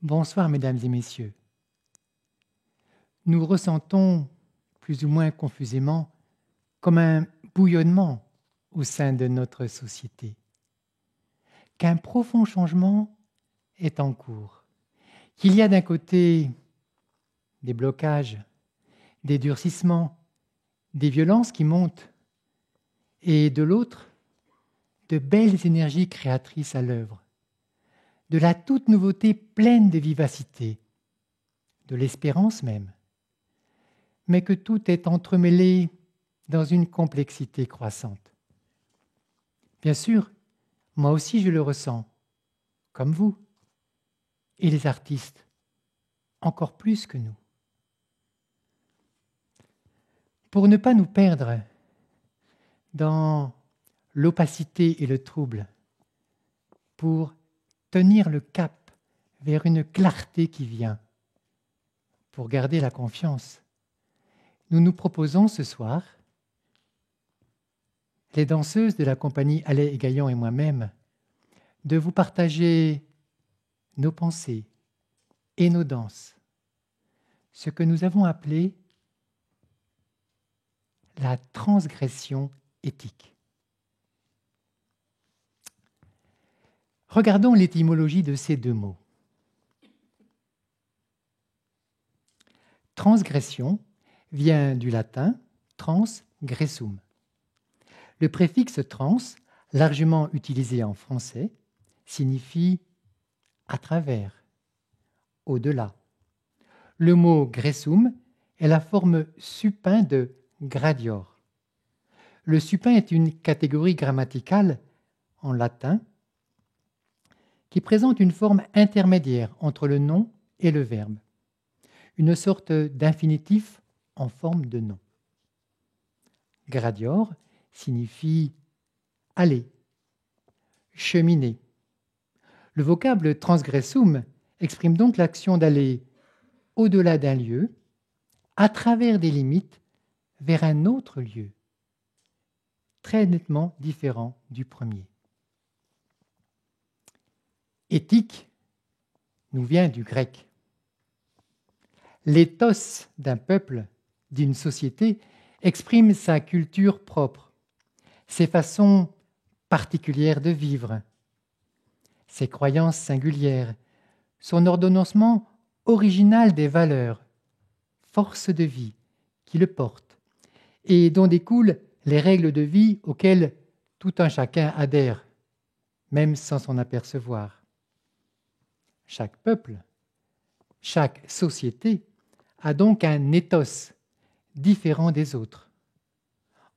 Bonsoir, mesdames et messieurs. Nous ressentons, plus ou moins confusément, comme un bouillonnement au sein de notre société, qu'un profond changement est en cours, qu'il y a d'un côté des blocages, des durcissements, des violences qui montent, et de l'autre, de belles énergies créatrices à l'œuvre, de la toute nouveauté pleine de vivacité, de l'espérance même, mais que tout est entremêlé dans une complexité croissante. Bien sûr, moi aussi je le ressens, comme vous, et les artistes, encore plus que nous. Pour ne pas nous perdre dans l'opacité et le trouble, pour tenir le cap vers une clarté qui vient, pour garder la confiance, nous nous proposons ce soir, les danseuses de la compagnie Allais et Gaillon et moi-même, de vous partager nos pensées et nos danses, ce que nous avons appelé la transgression éthique. Regardons l'étymologie de ces deux mots. Transgression vient du latin transgressum. Le préfixe trans, largement utilisé en français, signifie à travers, au-delà. Le mot gressum est la forme supin de gradior. Le supin est une catégorie grammaticale en latin qui présente une forme intermédiaire entre le nom et le verbe, une sorte d'infinitif en forme de nom. Gradior signifie aller, cheminer. Le vocable transgressum exprime donc l'action d'aller au-delà d'un lieu, à travers des limites, vers un autre lieu, très nettement différent du premier. Éthique nous vient du grec. L'éthos d'un peuple, d'une société, exprime sa culture propre, ses façons particulières de vivre, ses croyances singulières, son ordonnancement original des valeurs, force de vie qui le porte, et dont découlent les règles de vie auxquelles tout un chacun adhère, même sans s'en apercevoir. Chaque peuple, chaque société a donc un ethos différent des autres.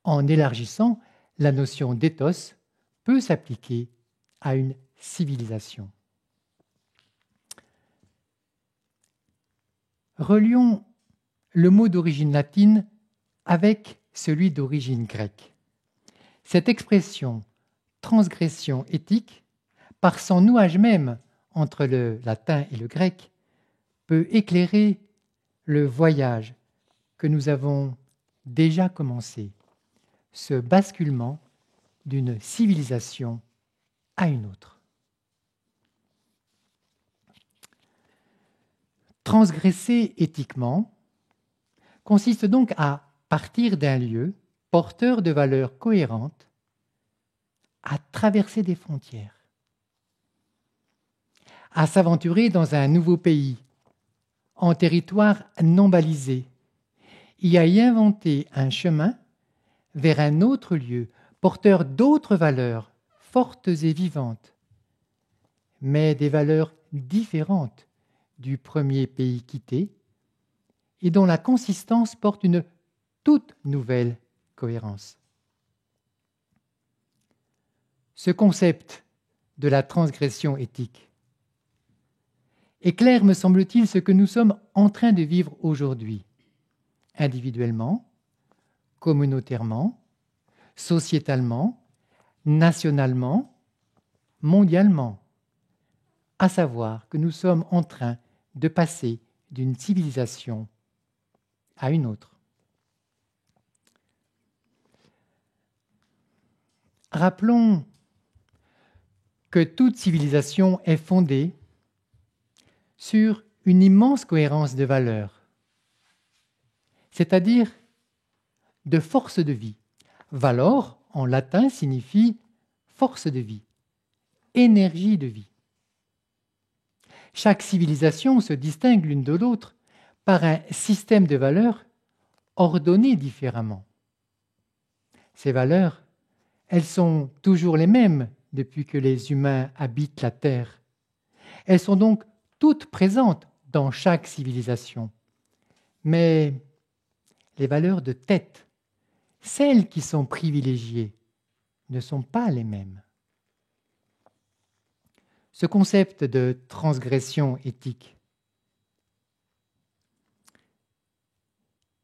En élargissant, la notion d'éthos peut s'appliquer à une civilisation. Relions le mot d'origine latine avec celui d'origine grecque. Cette expression transgression éthique, par son nouage même entre le latin et le grec, peut éclairer le voyage que nous avons déjà commencé, ce basculement d'une civilisation à une autre. Transgresser éthiquement consiste donc à partir d'un lieu porteur de valeurs cohérentes, à traverser des frontières, à s'aventurer dans un nouveau pays, en territoire non balisé, et à y inventer un chemin vers un autre lieu, porteur d'autres valeurs, fortes et vivantes, mais des valeurs différentes du premier pays quitté, et dont la consistance porte une toute nouvelle cohérence. Ce concept de la transgression éthique éclaire, me semble-t-il, ce que nous sommes en train de vivre aujourd'hui, individuellement, communautairement, sociétalement, nationalement, mondialement, à savoir que nous sommes en train de passer d'une civilisation à une autre. Rappelons que toute civilisation est fondée sur une immense cohérence de valeurs, c'est-à-dire de force de vie. Valor, en latin, signifie force de vie, énergie de vie. Chaque civilisation se distingue l'une de l'autre par un système de valeurs ordonné différemment. Ces valeurs, elles sont toujours les mêmes depuis que les humains habitent la Terre. Elles sont donc toutes présentes dans chaque civilisation. Mais les valeurs de tête, celles qui sont privilégiées, ne sont pas les mêmes. Ce concept de transgression éthique,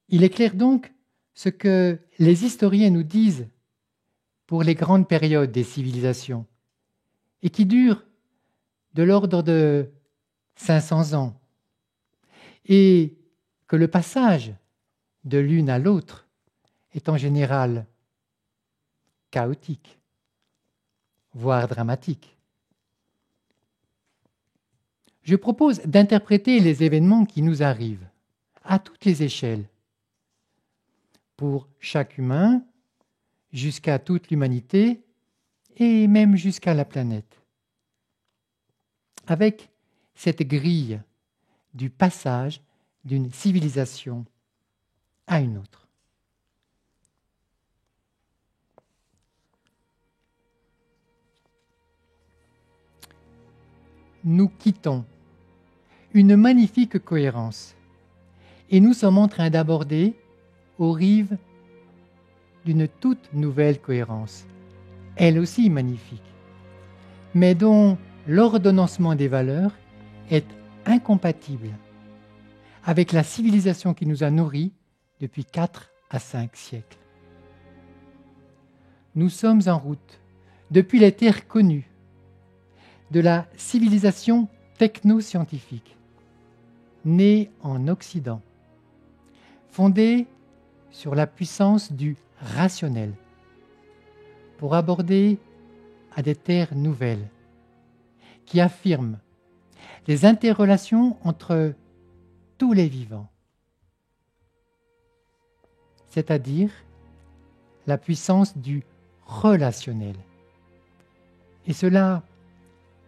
il éclaire donc ce que les historiens nous disent pour les grandes périodes des civilisations et qui durent de l'ordre de 500 ans et que le passage de l'une à l'autre est en général chaotique, voire dramatique. Je propose d'interpréter les événements qui nous arrivent à toutes les échelles, pour chaque humain, jusqu'à toute l'humanité et même jusqu'à la planète, avec cette grille du passage d'une civilisation à une autre. Nous quittons une magnifique cohérence et nous sommes en train d'aborder aux rives d'une toute nouvelle cohérence, elle aussi magnifique, mais dont l'ordonnancement des valeurs est incompatible avec la civilisation qui nous a nourris depuis 4 à 5 siècles. Nous sommes en route, depuis les terres connues, de la civilisation techno-scientifique, née en Occident, fondée sur la puissance du rationnel, pour aborder à des terres nouvelles, qui affirment les interrelations entre tous les vivants, c'est-à-dire la puissance du relationnel. Et cela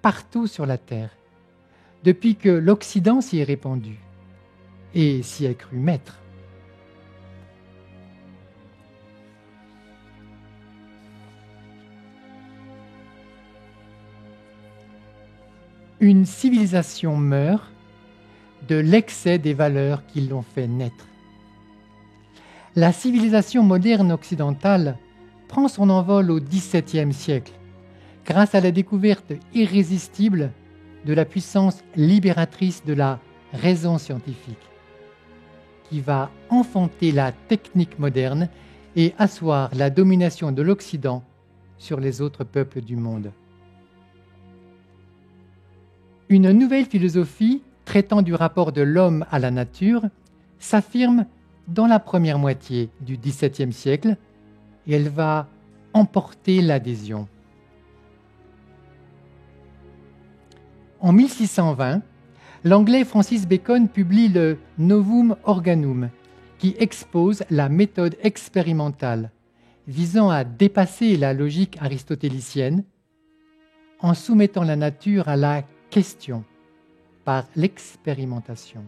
partout sur la Terre, depuis que l'Occident s'y est répandu et s'y est cru maître. Une civilisation meurt de l'excès des valeurs qui l'ont fait naître. La civilisation moderne occidentale prend son envol au XVIIe siècle, grâce à la découverte irrésistible de la puissance libératrice de la raison scientifique, qui va enfanter la technique moderne et asseoir la domination de l'Occident sur les autres peuples du monde. Une nouvelle philosophie traitant du rapport de l'homme à la nature s'affirme dans la première moitié du XVIIe siècle et elle va emporter l'adhésion. En 1620, l'anglais Francis Bacon publie le Novum Organum, qui expose la méthode expérimentale visant à dépasser la logique aristotélicienne en soumettant la nature à la question par l'expérimentation.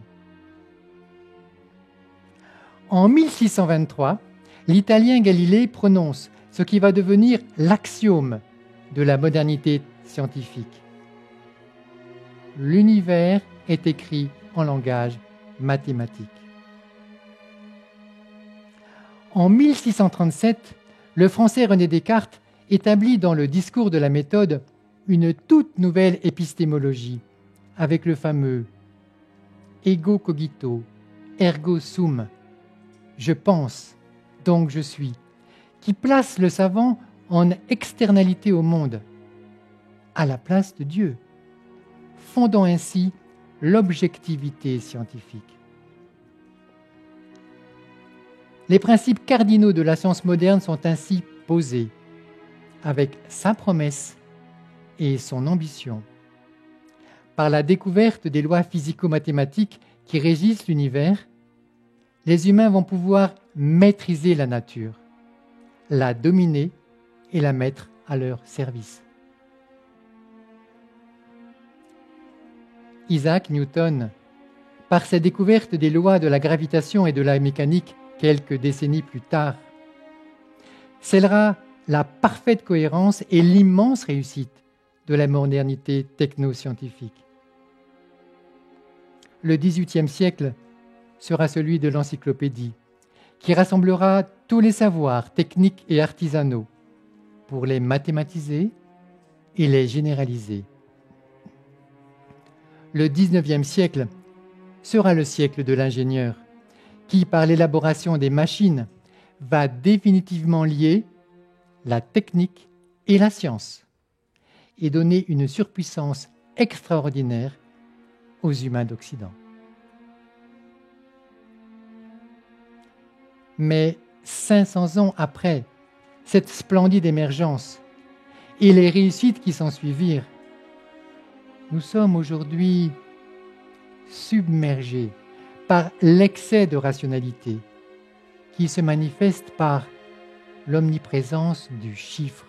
En 1623, l'Italien Galilée prononce ce qui va devenir l'axiome de la modernité scientifique. L'univers est écrit en langage mathématique. En 1637, le Français René Descartes établit dans le discours de la méthode une toute nouvelle épistémologie avec le fameux « ego cogito, ergo sum », je pense, donc je suis, qui place le savant en externalité au monde, à la place de Dieu, fondant ainsi l'objectivité scientifique. Les principes cardinaux de la science moderne sont ainsi posés, avec sa promesse et son ambition. par la découverte des lois physico-mathématiques qui régissent l'univers, les humains vont pouvoir maîtriser la nature, la dominer et la mettre à leur service. Isaac Newton, par sa découverte des lois de la gravitation et de la mécanique quelques décennies plus tard, scellera la parfaite cohérence et l'immense réussite de la modernité technoscientifique. Le XVIIIe siècle sera celui de l'encyclopédie, qui rassemblera tous les savoirs techniques et artisanaux pour les mathématiser et les généraliser. Le XIXe siècle sera le siècle de l'ingénieur, qui, par l'élaboration des machines, va définitivement lier la technique et la science et donner une surpuissance extraordinaire aux humains d'Occident. Mais 500 ans après cette splendide émergence et les réussites qui s'en suivirent, nous sommes aujourd'hui submergés par l'excès de rationalité qui se manifeste par l'omniprésence du chiffre.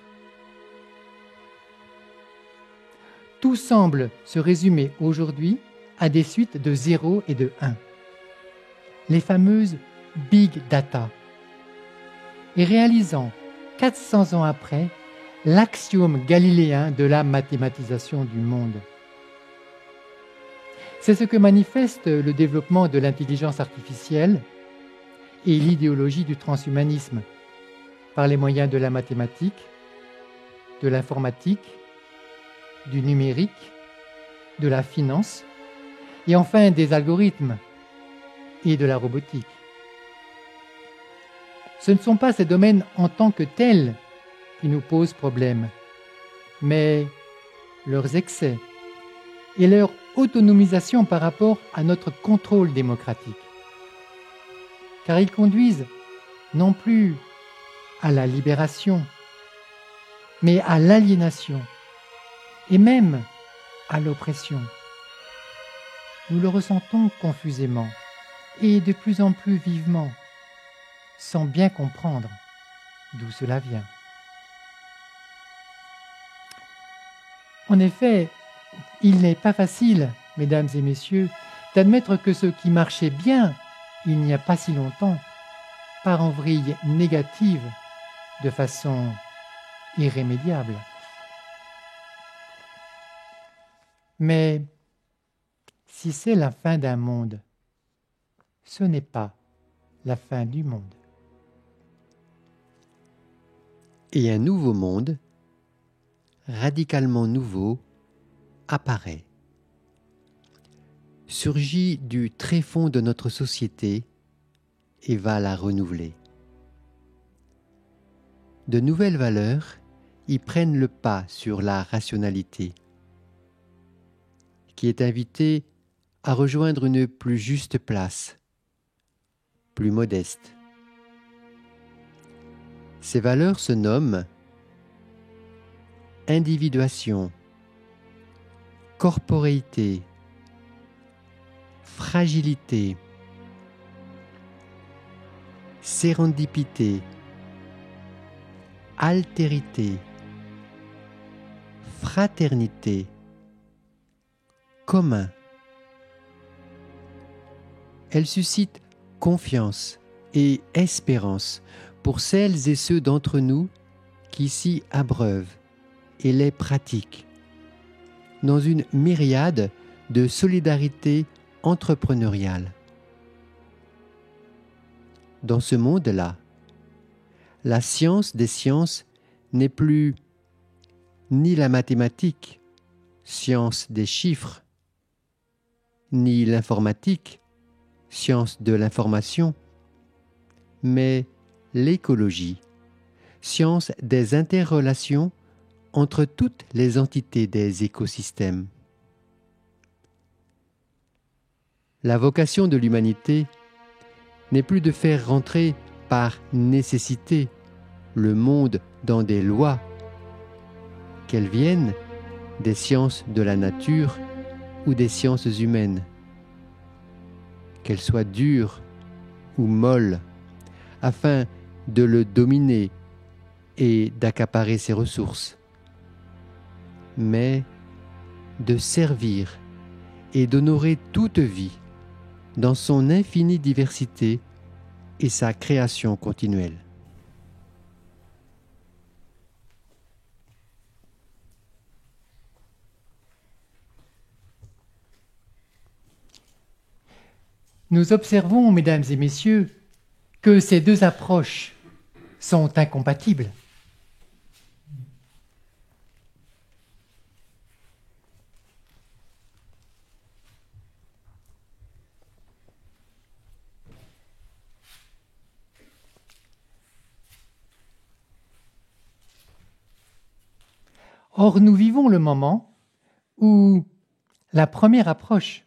Tout semble se résumer aujourd'hui à des suites de 0 et de 1. Les fameuses Big Data. Et réalisant 400 ans après l'axiome galiléen de la mathématisation du monde. C'est ce que manifeste le développement de l'intelligence artificielle et l'idéologie du transhumanisme par les moyens de la mathématique, de l'informatique, du numérique, de la finance et enfin des algorithmes et de la robotique. Ce ne sont pas ces domaines en tant que tels qui nous posent problème, mais leurs excès et leur autonomisation par rapport à notre contrôle démocratique. Car ils conduisent non plus à la libération, mais à l'aliénation et même à l'oppression. Nous le ressentons confusément et de plus en plus vivement, sans bien comprendre d'où cela vient. En effet, il n'est pas facile, mesdames et messieurs, d'admettre que ce qui marchait bien il n'y a pas si longtemps part en vrille négative de façon irrémédiable. Mais si c'est la fin d'un monde, ce n'est pas la fin du monde. Et un nouveau monde, radicalement nouveau, apparaît. Surgit du tréfonds de notre société et va la renouveler. De nouvelles valeurs y prennent le pas sur la rationalité, qui est invitée à rejoindre une plus juste place, plus modeste. Ces valeurs se nomment individuation, corporéité, fragilité, sérendipité, altérité, fraternité, commun. Elle suscite confiance et espérance pour celles et ceux d'entre nous qui s'y abreuvent et les pratiquent, dans une myriade de solidarité entrepreneuriale. Dans ce monde-là, la science des sciences n'est plus ni la mathématique, science des chiffres, ni l'informatique, science de l'information, mais l'écologie, science des interrelations entre toutes les entités des écosystèmes. La vocation de l'humanité n'est plus de faire rentrer par nécessité le monde dans des lois, qu'elles viennent des sciences de la nature ou des sciences humaines, qu'elles soient dures ou molles, afin de le dominer et d'accaparer ses ressources, mais de servir et d'honorer toute vie dans son infinie diversité et sa création continuelle. Nous observons, mesdames et messieurs, que ces deux approches sont incompatibles. Or, nous vivons le moment où la première approche,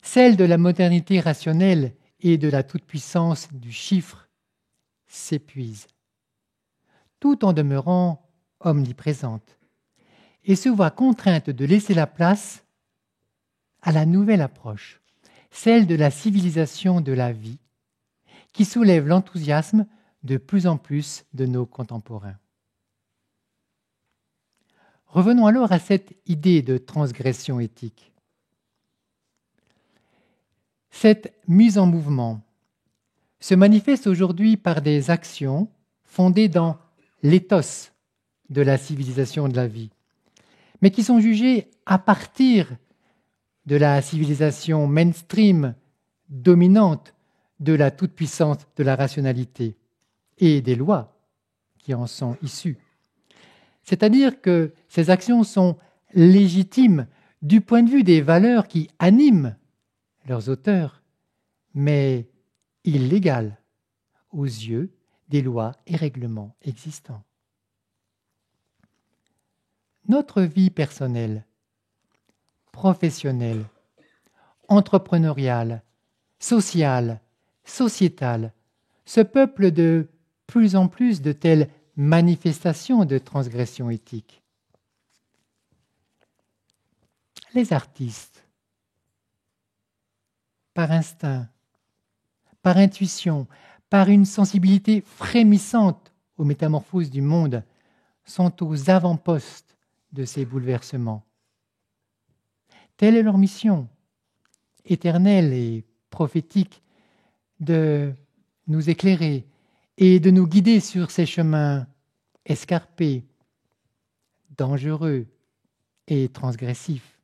celle de la modernité rationnelle et de la toute-puissance du chiffre, s'épuise, tout en demeurant omniprésente, et se voit contrainte de laisser la place à la nouvelle approche, celle de la civilisation de la vie, qui soulève l'enthousiasme de plus en plus de nos contemporains. Revenons alors à cette idée de transgression éthique. Cette mise en mouvement se manifeste aujourd'hui par des actions fondées dans l'éthos de la civilisation de la vie, mais qui sont jugées à partir de la civilisation mainstream dominante de la toute-puissance de la rationalité et des lois qui en sont issues. C'est-à-dire que ces actions sont légitimes du point de vue des valeurs qui animent leurs auteurs, mais illégales aux yeux des lois et règlements existants. Notre vie personnelle, professionnelle, entrepreneuriale, sociale, sociétale, se peuple de plus en plus de telles manifestations de transgression éthique. Les artistes, par instinct, par intuition, par une sensibilité frémissante aux métamorphoses du monde, sont aux avant-postes de ces bouleversements. Telle est leur mission, éternelle et prophétique, de nous éclairer et de nous guider sur ces chemins escarpés, dangereux et transgressifs.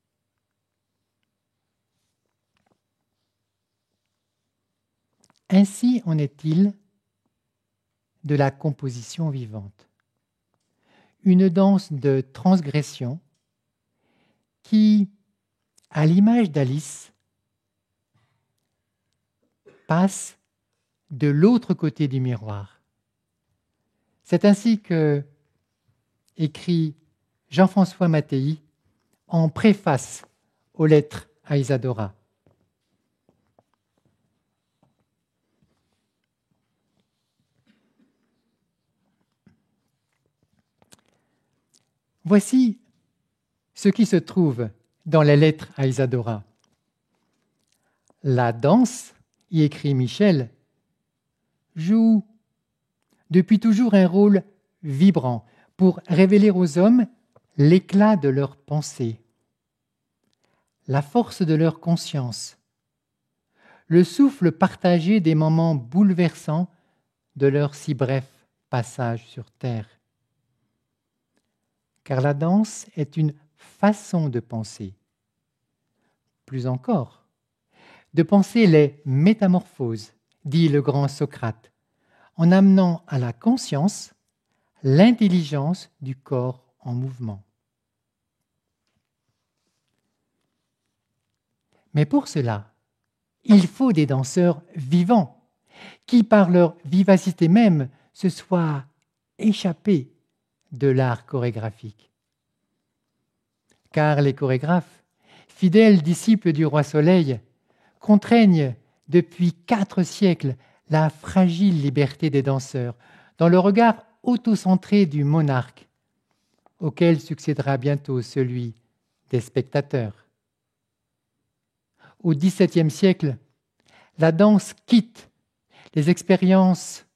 Ainsi en est-il de la composition vivante, une danse de transgression qui, à l'image d'Alice, passe de l'autre côté du miroir. C'est ainsi que écrit Jean-François Mattei en préface aux lettres à Isadora. Voici ce qui se trouve dans les lettres à Isadora. La danse, y écrit Michel, joue depuis toujours un rôle vibrant pour révéler aux hommes l'éclat de leurs pensées, la force de leur conscience, le souffle partagé des moments bouleversants de leur si bref passage sur terre. Car la danse est une façon de penser. Plus encore, de penser les métamorphoses, dit le grand Socrate, en amenant à la conscience l'intelligence du corps en mouvement. Mais pour cela, il faut des danseurs vivants, qui par leur vivacité même se soient échappés de l'art chorégraphique. Car les chorégraphes, fidèles disciples du roi Soleil, contraignent depuis 4 siècles la fragile liberté des danseurs dans le regard autocentré du monarque, auquel succédera bientôt celui des spectateurs. au XVIIe siècle, la danse quitte les expériences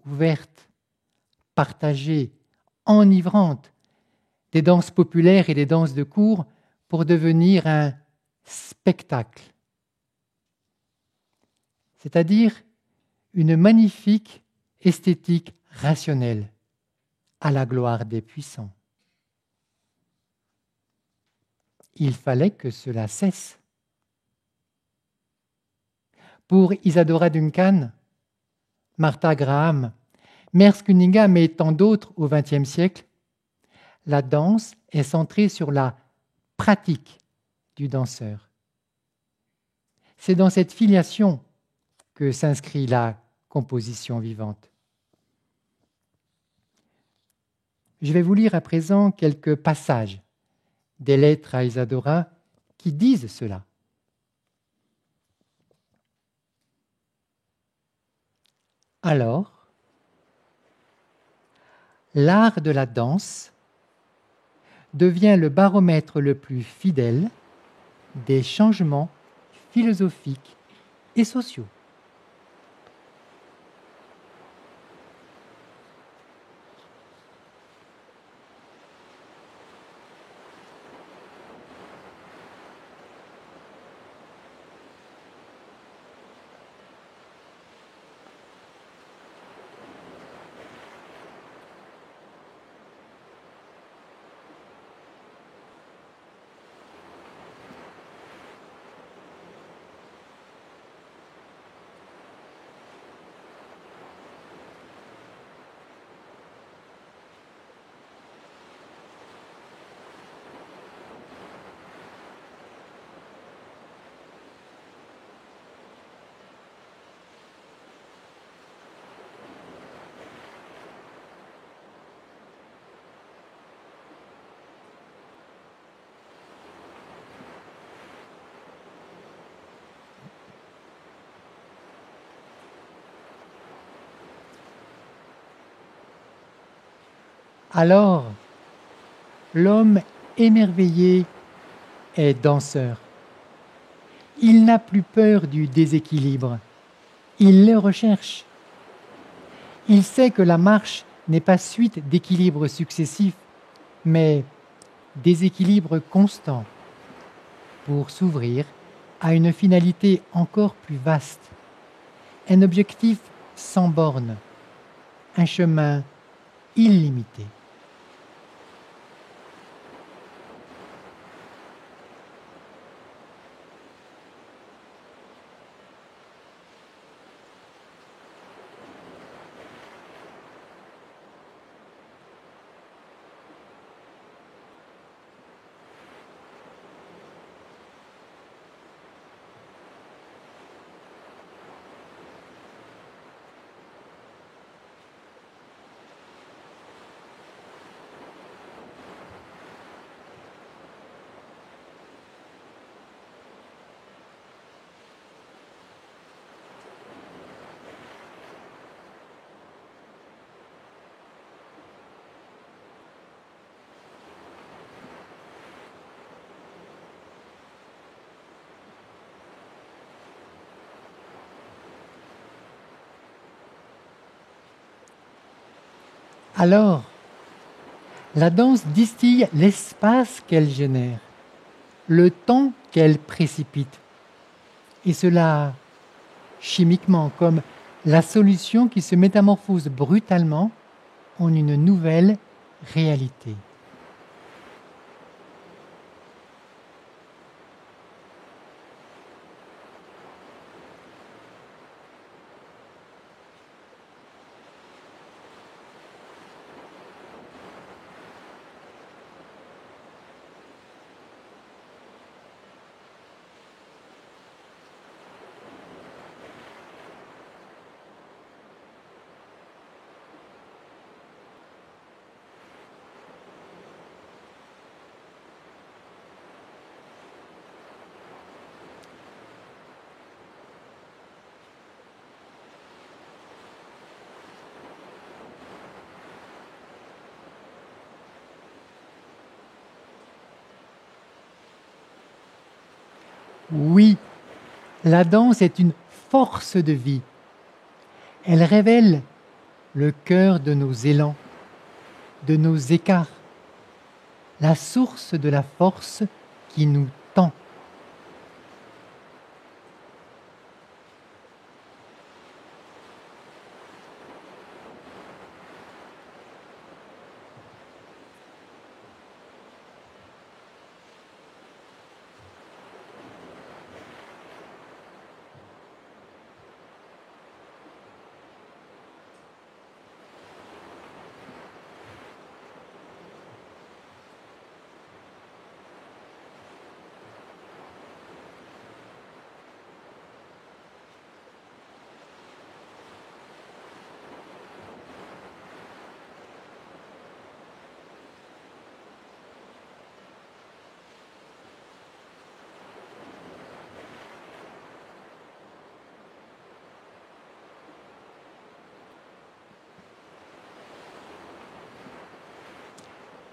ouvertes, partagées, enivrantes des danses populaires et des danses de cour pour devenir un spectacle, c'est-à-dire une magnifique esthétique rationnelle à la gloire des puissants. Il fallait que cela cesse. Pour Isadora Duncan, Martha Graham, Merce Cunningham et tant d'autres au XXe siècle, la danse est centrée sur la pratique du danseur. C'est dans cette filiation que s'inscrit la composition vivante. Je vais vous lire à présent quelques passages des lettres à Isadora qui disent cela. Alors, l'art de la danse devient le baromètre le plus fidèle des changements philosophiques et sociaux. Alors, l'homme émerveillé est danseur. Il n'a plus peur du déséquilibre. Il le recherche. Il sait que la marche n'est pas suite d'équilibres successifs, mais déséquilibre constant pour s'ouvrir à une finalité encore plus vaste, un objectif sans bornes, un chemin illimité. Alors, la danse distille l'espace qu'elle génère, le temps qu'elle précipite, et cela chimiquement, comme la solution qui se métamorphose brutalement en une nouvelle réalité. Oui, la danse est une force de vie. Elle révèle le cœur de nos élans, de nos écarts, la source de la force qui nous tend.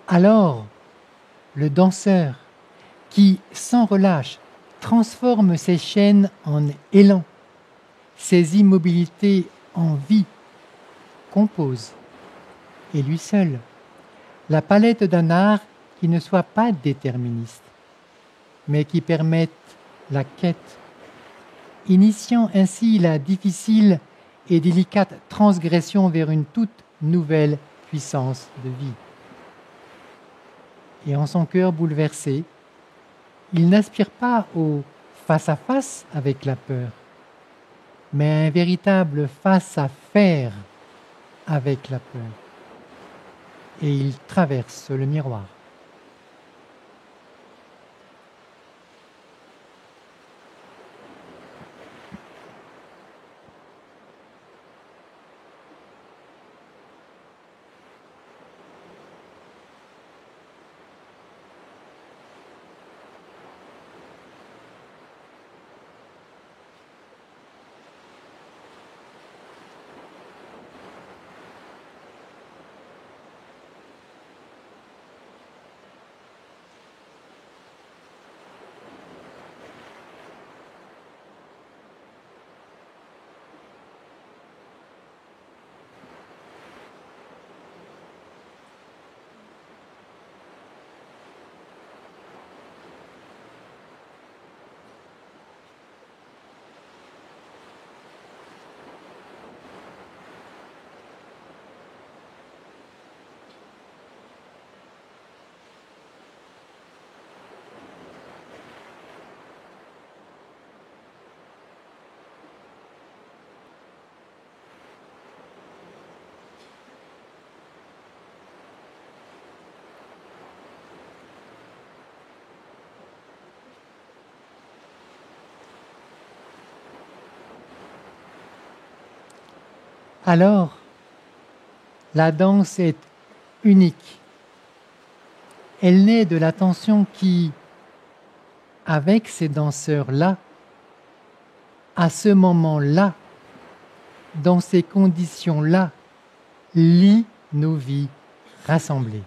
Alors, le danseur, qui, sans relâche, transforme ses chaînes en élan, ses immobilités en vie, compose, et lui seul, la palette d'un art qui ne soit pas déterministe, mais qui permette la quête, initiant ainsi la difficile et délicate transgression vers une toute nouvelle puissance de vie. Et en son cœur bouleversé, il n'aspire pas au face-à-face avec la peur, mais à un véritable face-à-faire avec la peur. Et il traverse le miroir. Alors, la danse est unique. Elle naît de la tension qui, avec ces danseurs-là, à ce moment-là, dans ces conditions-là, lie nos vies rassemblées.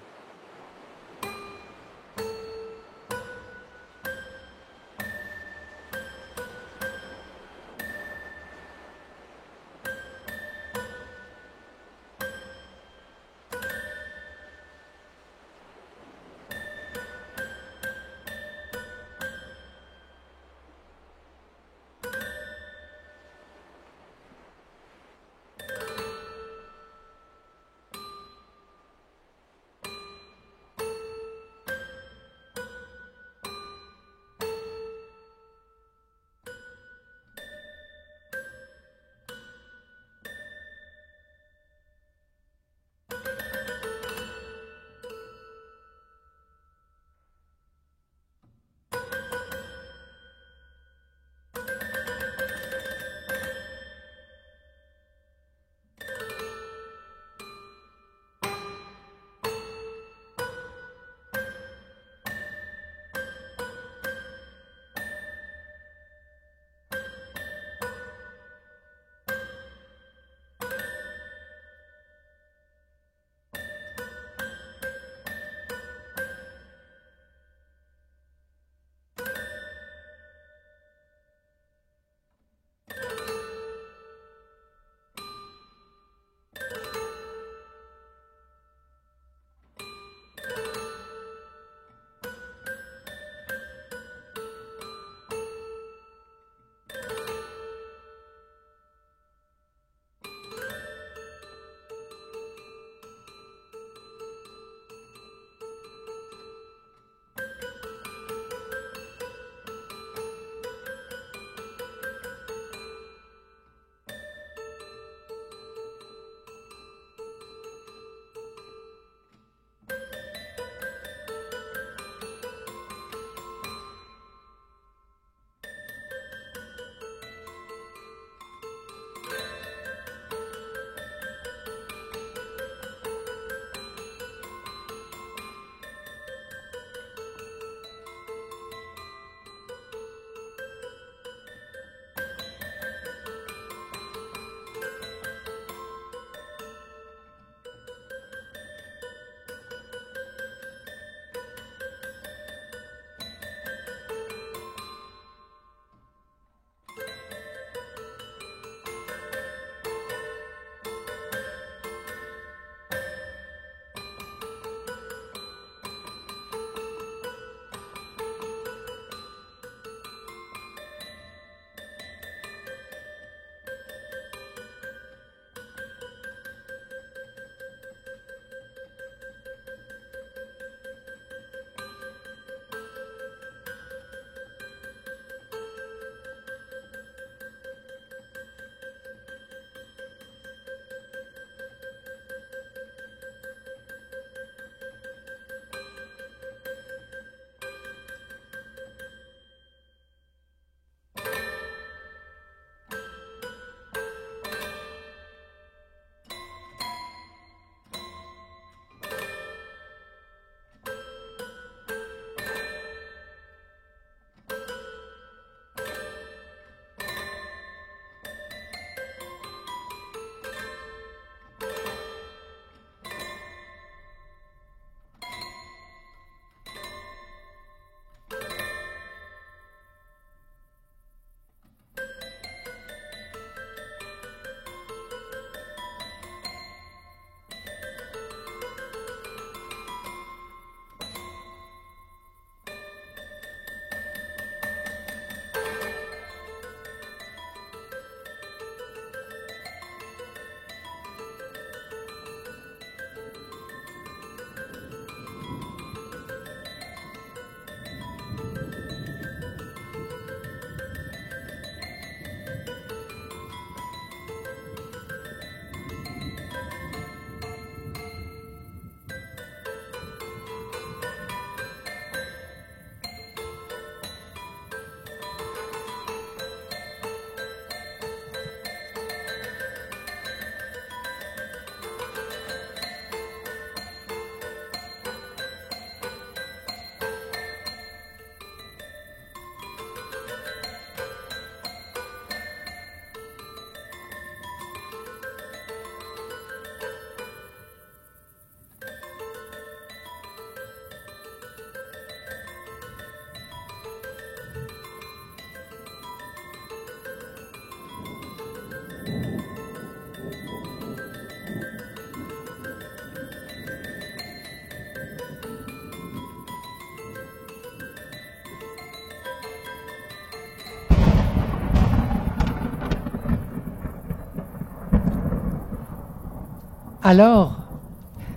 Alors,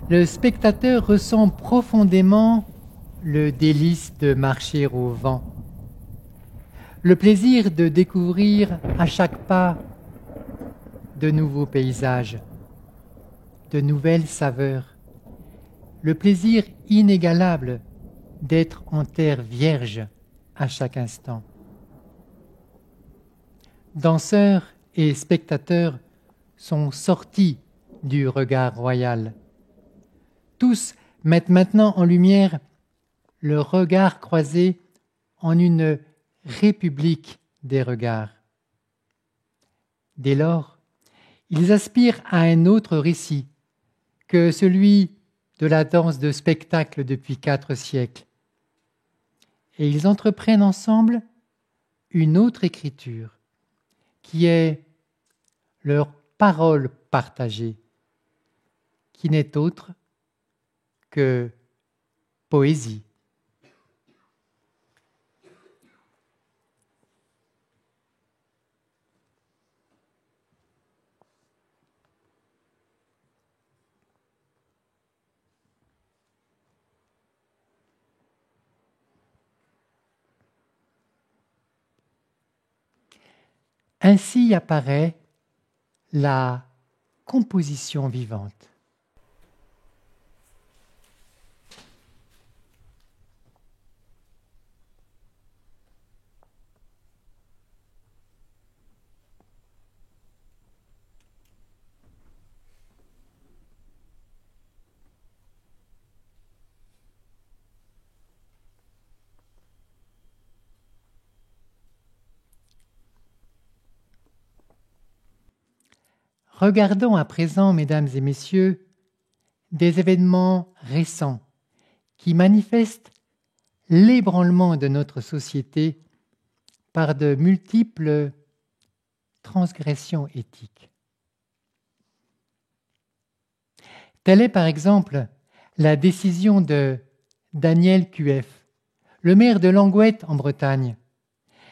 le spectateur ressent profondément le délice de marcher au vent, le plaisir de découvrir à chaque pas de nouveaux paysages, de nouvelles saveurs, le plaisir inégalable d'être en terre vierge à chaque instant. Danseurs et spectateurs sont sortis du regard royal. Tous mettent maintenant en lumière le regard croisé en une république des regards. Dès lors, ils aspirent à un autre récit que celui de la danse de spectacle depuis 4 siècles. Et ils entreprennent ensemble une autre écriture, qui est leur parole partagée, qui n'est autre que poésie. Ainsi apparaît la composition vivante. Regardons à présent, mesdames et messieurs, des événements récents qui manifestent l'ébranlement de notre société par de multiples transgressions éthiques. Telle est par exemple la décision de Daniel Cuef, le maire de Langouette en Bretagne,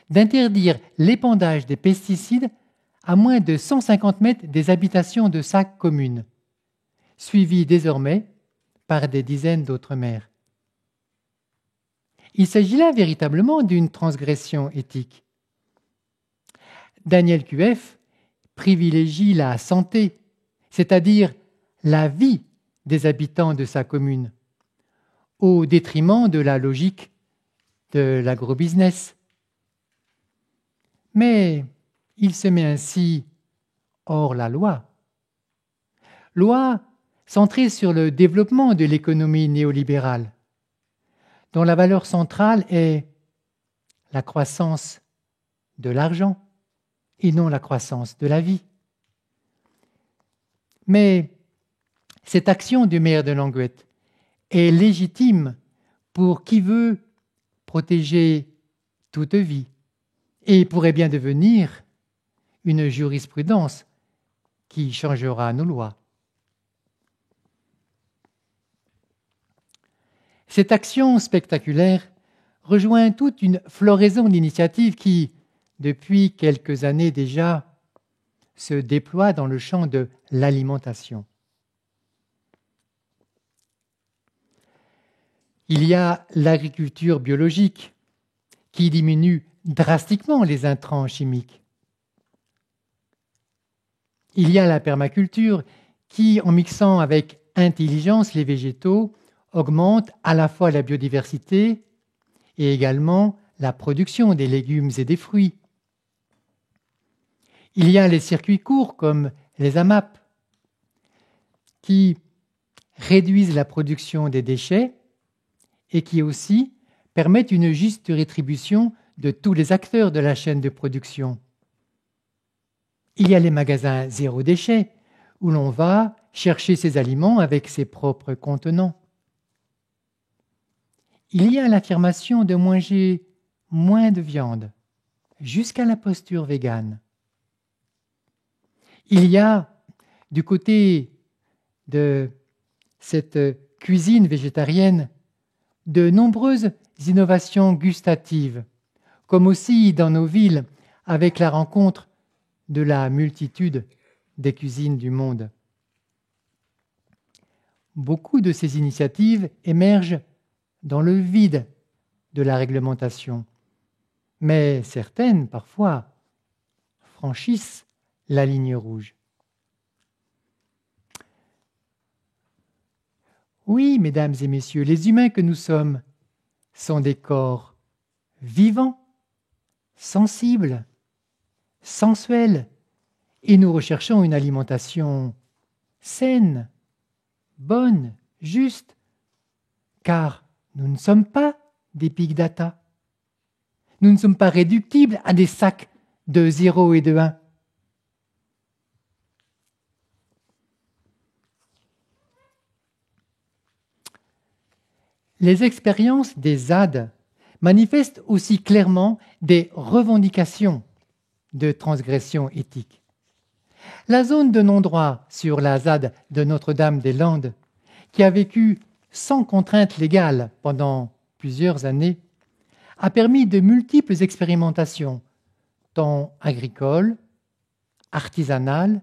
d'interdire l'épandage des pesticides à moins de 150 mètres des habitations de sa commune, suivi désormais par des dizaines d'autres maires. Il s'agit là véritablement d'une transgression éthique. Daniel Cuef privilégie la santé, c'est-à-dire la vie des habitants de sa commune, au détriment de la logique de l'agrobusiness. Mais il se met ainsi hors la loi. Loi centrée sur le développement de l'économie néolibérale, dont la valeur centrale est la croissance de l'argent et non la croissance de la vie. Mais cette action du maire de Langouette est légitime pour qui veut protéger toute vie et pourrait bien devenir une jurisprudence qui changera nos lois. Cette action spectaculaire rejoint toute une floraison d'initiatives qui, depuis quelques années déjà, se déploient dans le champ de l'alimentation. Il y a l'agriculture biologique qui diminue drastiquement les intrants chimiques. Il y a la permaculture qui, en mixant avec intelligence les végétaux, augmente à la fois la biodiversité et également la production des légumes et des fruits. Il y a les circuits courts comme les AMAP qui réduisent la production des déchets et qui aussi permettent une juste rétribution de tous les acteurs de la chaîne de production. Il y a les magasins zéro déchet, où l'on va chercher ses aliments avec ses propres contenants. Il y a l'affirmation de manger moins de viande, jusqu'à la posture végane. Il y a, du côté de cette cuisine végétarienne, de nombreuses innovations gustatives, comme aussi dans nos villes, avec la rencontre de la multitude des cuisines du monde. beaucoup de ces initiatives émergent dans le vide de la réglementation, mais certaines, parfois, franchissent la ligne rouge. Oui, mesdames et messieurs, les humains que nous sommes sont des corps vivants, sensibles, sensuels, et nous recherchons une alimentation saine, bonne, juste, car nous ne sommes pas des big data. Nous ne sommes pas réductibles à des sacs de 0 et de 1. Les expériences des ZAD manifestent aussi clairement des revendications de transgression éthique. La zone de non-droit sur la ZAD de Notre-Dame-des-Landes, qui a vécu sans contrainte légale pendant plusieurs années, a permis de multiples expérimentations, tant agricoles, artisanales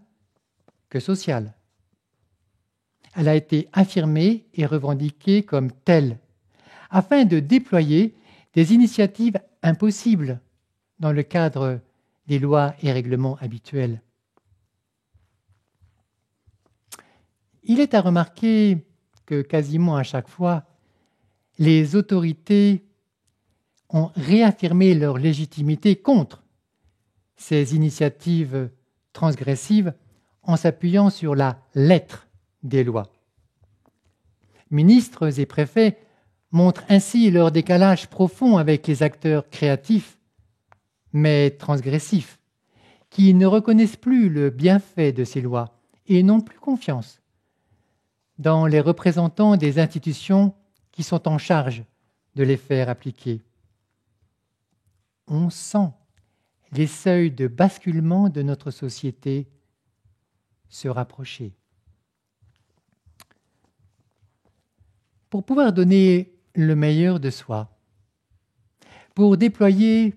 que sociales. Elle a été affirmée et revendiquée comme telle, afin de déployer des initiatives impossibles dans le cadre des lois et règlements habituels. Il est à remarquer que quasiment à chaque fois, les autorités ont réaffirmé leur légitimité contre ces initiatives transgressives en s'appuyant sur la lettre des lois. Ministres et préfets montrent ainsi leur décalage profond avec les acteurs créatifs, mais transgressifs, qui ne reconnaissent plus le bienfait de ces lois et n'ont plus confiance dans les représentants des institutions qui sont en charge de les faire appliquer. On sent les seuils de basculement de notre société se rapprocher. Pour pouvoir donner le meilleur de soi, pour déployer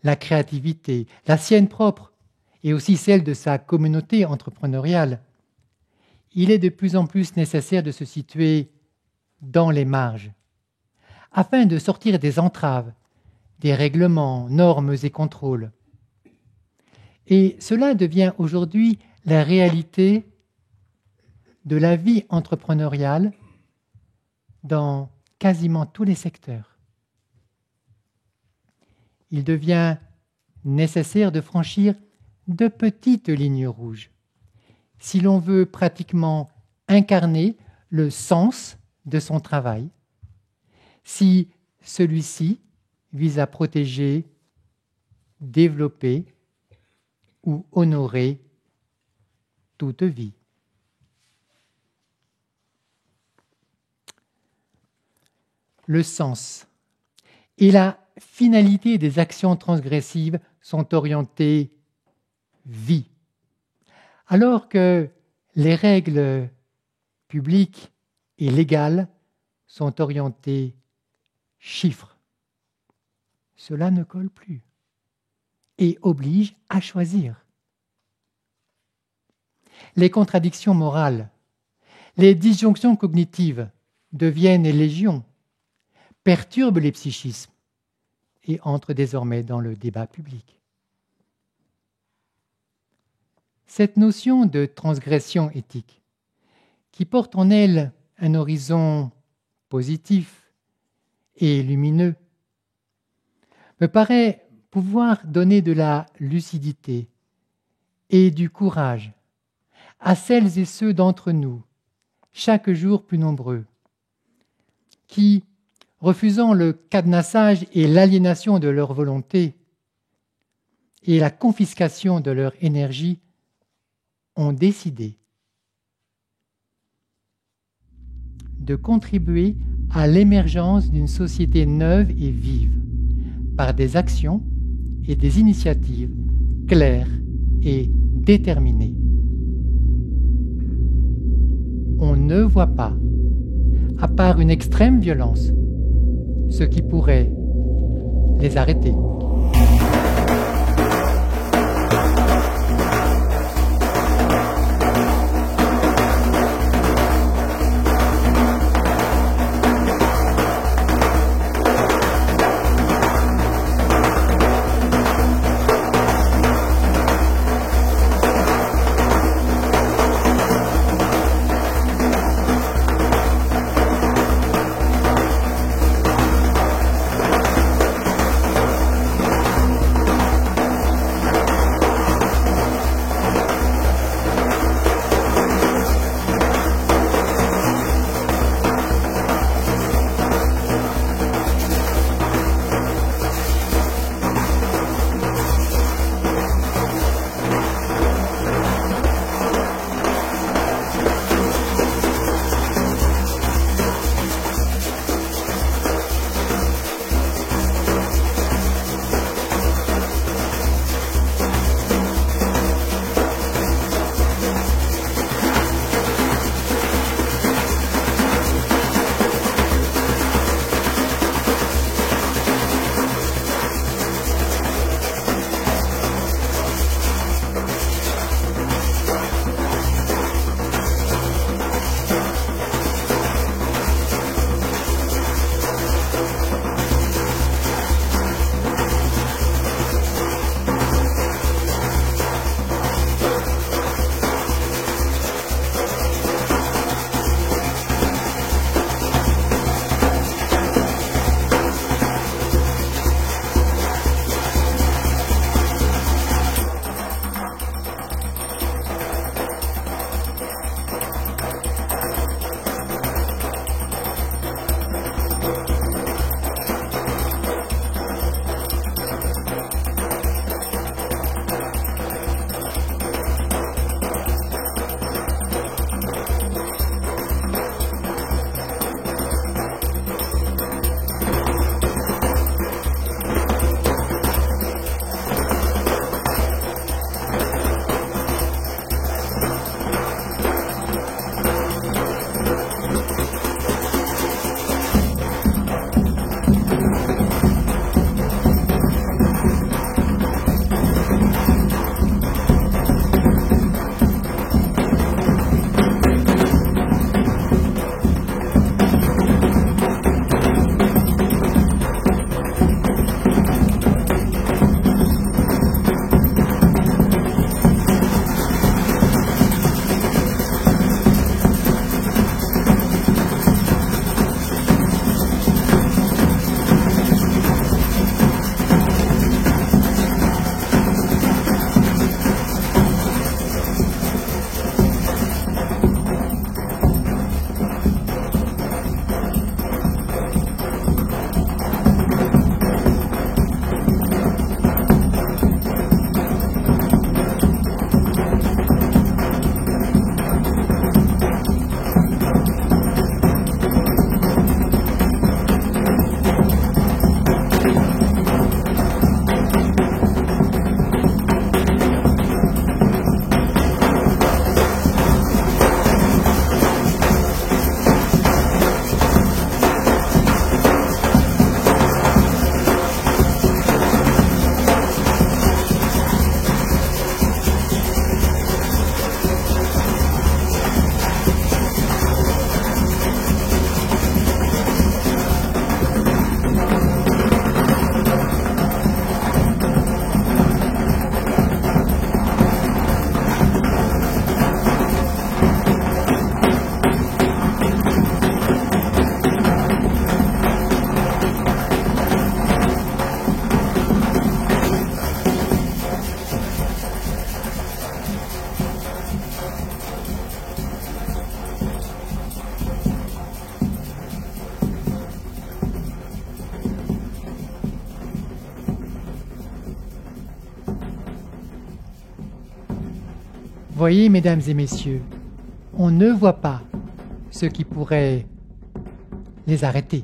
la créativité, la sienne propre et aussi celle de sa communauté entrepreneuriale, il est de plus en plus nécessaire de se situer dans les marges, afin de sortir des entraves, des règlements, normes et contrôles. Et cela devient aujourd'hui la réalité de la vie entrepreneuriale dans quasiment tous les secteurs. Il devient nécessaire de franchir de petites lignes rouges si l'on veut pratiquement incarner le sens de son travail, si celui-ci vise à protéger, développer ou honorer toute vie. Le sens et la finalité des actions transgressives sont orientés vie, alors que les règles publiques et légales sont orientées chiffres. Cela ne colle plus et oblige à choisir. Les contradictions morales, les disjonctions cognitives deviennent légion, perturbent les psychismes et entrent désormais dans le débat public. Cette notion de transgression éthique, qui porte en elle un horizon positif et lumineux, me paraît pouvoir donner de la lucidité et du courage à celles et ceux d'entre nous, chaque jour plus nombreux, qui, refusant le cadenassage et l'aliénation de leur volonté et la confiscation de leur énergie, ont décidé de contribuer à l'émergence d'une société neuve et vive par des actions et des initiatives claires et déterminées. On ne voit pas, à part une extrême violence, ce qui pourrait les arrêter. Voyez, mesdames et messieurs, on ne voit pas ce qui pourrait les arrêter.